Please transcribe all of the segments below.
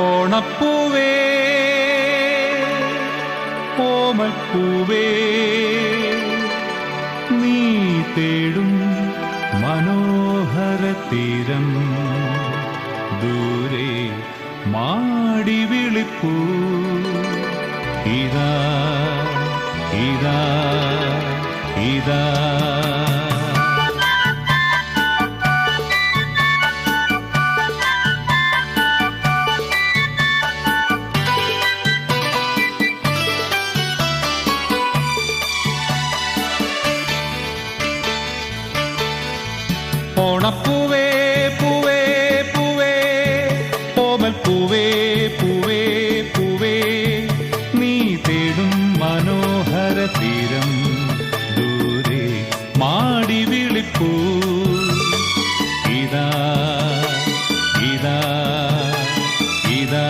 ഓണപ്പൂവേ ഓമൽപ്പൂവേ നീ തേടും മനോഹര തീരം ദൂരെ മാടി വിളിപ്പൂ ഇതാ ഇതാ ഇതാ. ഓണപ്പൂവേ പൂവേ പൂവേ ഓമൽപ്പൂവേ പൂവേ പൂവേ നീ തേടും മനോഹര തീരം ദൂരെ മാടി വിളിപ്പൂ ഇതാ ഇതാ ഇതാ.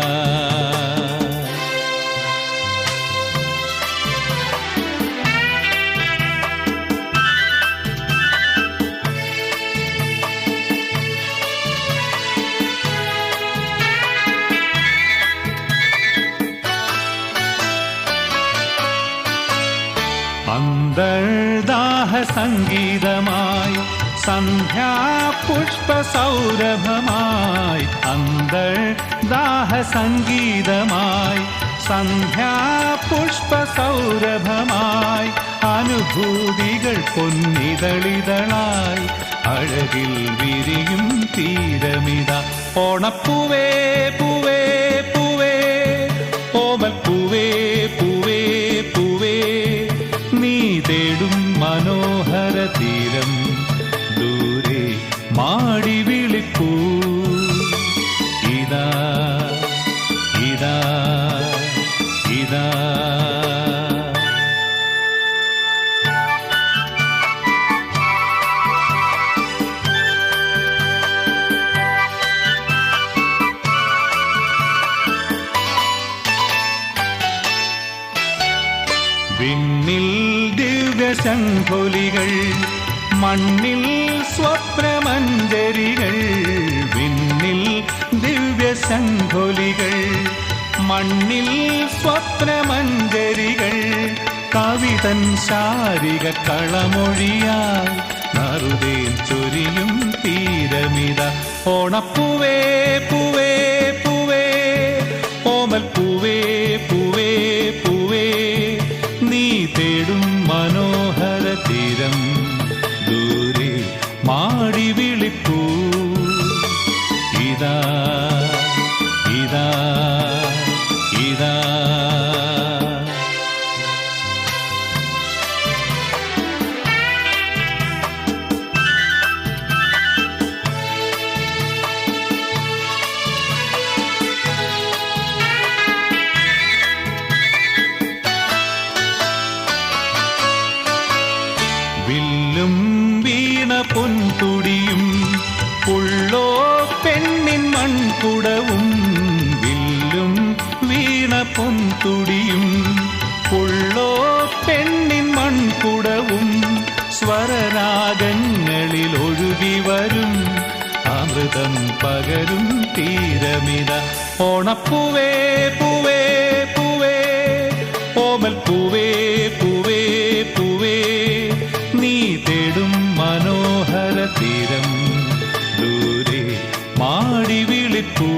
അന്തർദാഹ സംഗീതമായി സന്ധ്യാപുഷ്പ സൗരഭമായി അന്തർദാഹ സംഗീതമായി സന്ധ്യാപുഷ്പ സൗരഭമായി അനുഭൂതികൾ പൊന്നിതളിതളായി അഴകിൽ വിരിയും തീരമിത. ഓണപ്പൂവേ പൂവേ പൂവേ ഓമൽപ്പൂവേ പൂവേ പൂവേ നീ തേടും മനോഹര തീരം ദൂരെ മാടി വിളിപ്പൂ ഇതാ ഇതാ ഇതാ. വിണ്ണിൽ ദിവ്യശംഖൊലികൾ മണ്ണിൽ സ്വപ്നമഞ്ജരികൾ വിണ്ണിൽ ദിവ്യശംഖൊലികൾ മണ്ണിൽ സ്വപ്നമഞ്ജരികൾ കവിതൻ ശാരിക കളമൊഴിയായി നറുതേ ചൊരിയും തീരമിത. ഓണപ്പൂവേ പൂവേ പൂവേ ഓമൽപ്പൂവേ പൂവേ പൂവേ നീ തേടും മനോഹര തീരം ദൂരെ മാടി വിളിപ്പൂ ഇതാ ഇതാ ഇതാ. വില്ലും വീണ പൊൻതുടിയും ഉള്ളോ പെണ്ണിൻ മൺകുടവും വില്ലും വീണ പൊൻതുടിയും ഉള്ളോ പെണ്ണിൻ മൺകുടവും സ്വരരാഗങ്ങളിൽ ഒഴുകി വരും അമൃതം പകരും തീരമിത. ഓണപ്പൂവേ പൂവേ പൂവേ ഓമൽപ്പൂവേ പൂവേ പൂവേ നീ തേടും മനോഹര തീരം ദൂരെ മാടി വിളിപ്പൂ